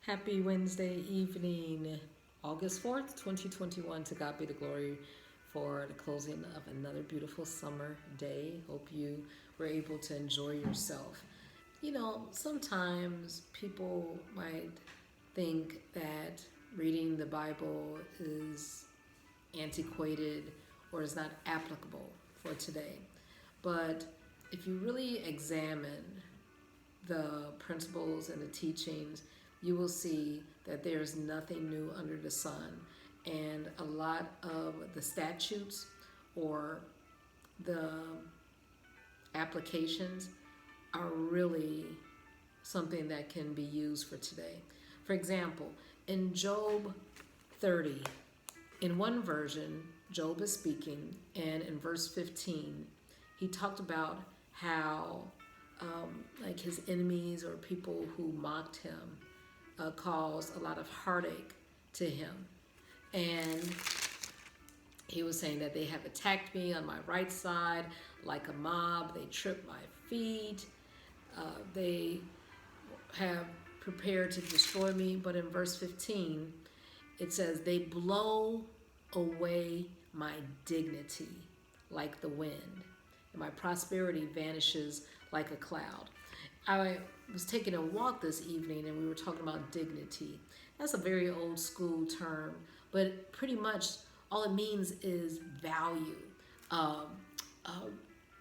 Happy Wednesday evening, August 4th, 2021. To God be the glory for the closing of another beautiful summer day. Hope you were able to enjoy yourself. You know, sometimes people might think that reading the Bible is antiquated or is not applicable for today. But if you really examine the principles and the teachings, you will see that there's nothing new under the sun. And a lot of the statutes or the applications are really something that can be used for today. For example, in Job 30, in one version, Job is speaking, and in verse 15, he talked about how like his enemies or people who mocked him caused a lot of heartache to him. And he was saying that they have attacked me on my right side like a mob. They tripped my feet. They have prepared to destroy me. But in verse 15, it says, they blow away my dignity like the wind, and my prosperity vanishes like a cloud. I was taking a walk this evening and we were talking about dignity. That's a very old school term, but pretty much all it means is value.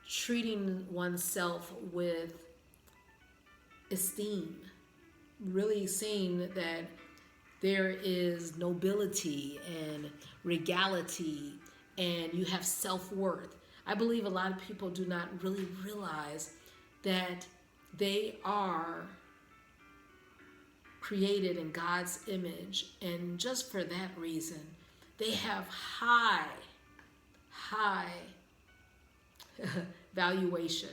Treating oneself with esteem, really seeing that there is nobility and regality and you have self-worth. I believe a lot of people do not really realize that they are created in God's image, and just for that reason, they have high valuation.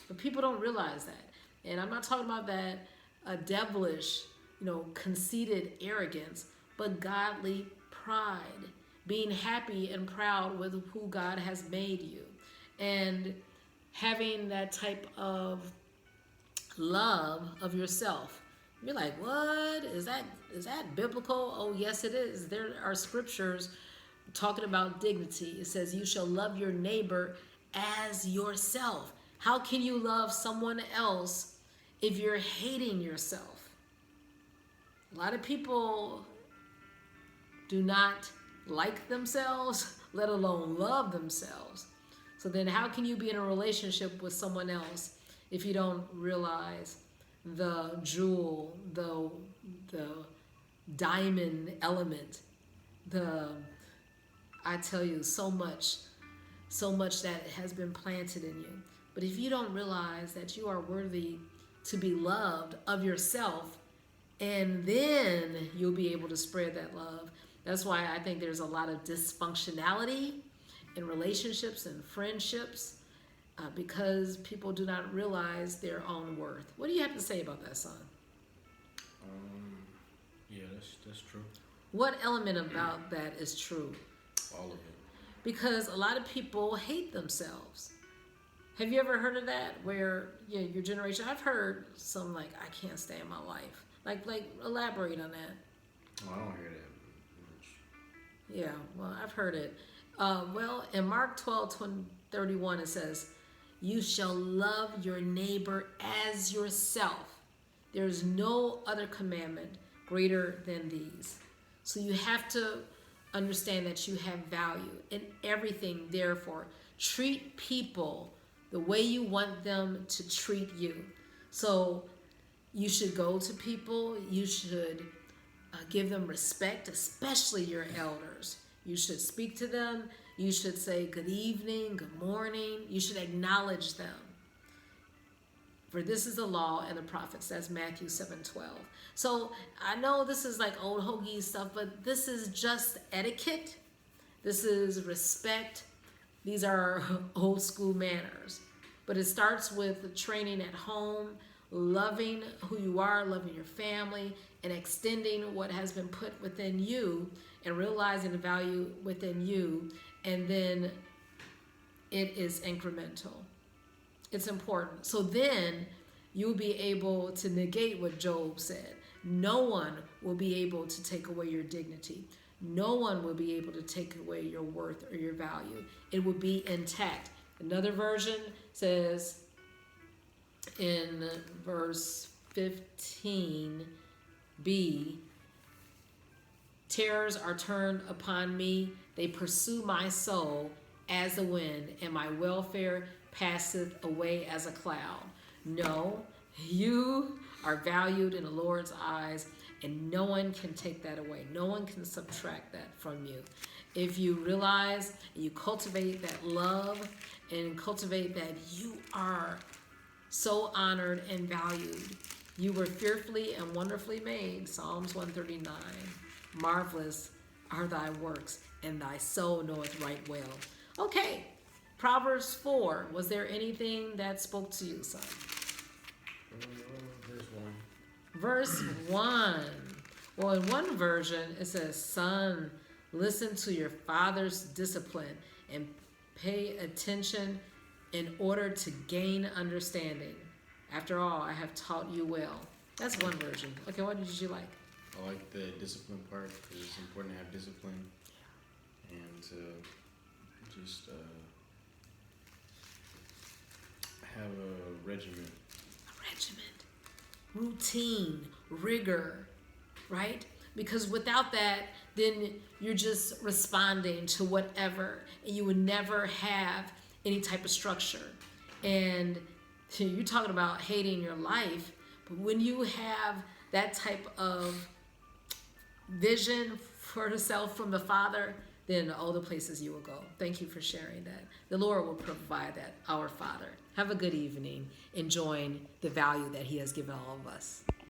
But people don't realize that. And I'm not talking about that devilish, conceited arrogance, but godly pride, being happy and proud with who God has made you, and having that type of love of yourself. You're like, what? Is that biblical? Oh, yes, it is. There are scriptures talking about dignity. It says, you shall love your neighbor as yourself. How can you love someone else if you're hating yourself? A lot of people do not like themselves, let alone love themselves. So then how can you be in a relationship with someone else if you don't realize the jewel, the diamond element, I tell you, so much that has been planted in you. But if you don't realize that you are worthy to be loved of yourself, and then you'll be able to spread that love. That's why I think there's a lot of dysfunctionality in relationships and friendships, because people do not realize their own worth. What do you have to say about that, son? Yeah, that's true. What element about that is true? All of it. Because a lot of people hate themselves. Have you ever heard of that? Where your generation, I've heard some like, I can't stand my life. Like elaborate on that. Oh, I don't hear that much. Yeah, well, I've heard it. Well, in Mark 12:31, it says, you shall love your neighbor as yourself. There's no other commandment greater than these. So you have to understand that you have value in everything. Therefore, treat people the way you want them to treat you. So you should go to people. You should give them respect, especially your elders. You should speak to them. You should say good evening, good morning. You should acknowledge them. For this is the law and the prophets. That's Matthew 7:12. So I know this is like old hogey stuff, but this is just etiquette. This is respect. These are old school manners. But it starts with training at home, loving who you are, loving your family, and extending what has been put within you and realizing the value within you. And then it is incremental. It's important. So then you'll be able to negate what Job said. No one will be able to take away your dignity. No one will be able to take away your worth or your value. It will be intact. Another version says in verse 15b, terrors are turned upon me. They pursue my soul as the wind, and my welfare passeth away as a cloud. No, you are valued in the Lord's eyes, and no one can take that away. No one can subtract that from you. If you realize and you cultivate that love and cultivate that you are so honored and valued. You were fearfully and wonderfully made. Psalms 139. Marvelous are thy works, and thy soul knoweth right well. Okay, Proverbs 4. Was there anything that spoke to you, son? Verse 1. Verse 1. Well, in one version, it says, son, listen to your father's discipline and pay attention in order to gain understanding. After all, I have taught you well. That's one version. Okay, what did you like? I like the discipline part because it's important to have discipline and to just have a regimen. A regiment, routine, rigor, right? Because without that, then you're just responding to whatever, and you would never have any type of structure. And you're talking about hating your life, but when you have that type of vision for the self from the Father, then all the places you will go. Thank you for sharing that. The Lord will provide that, our Father. Have a good evening, enjoying the value that He has given all of us.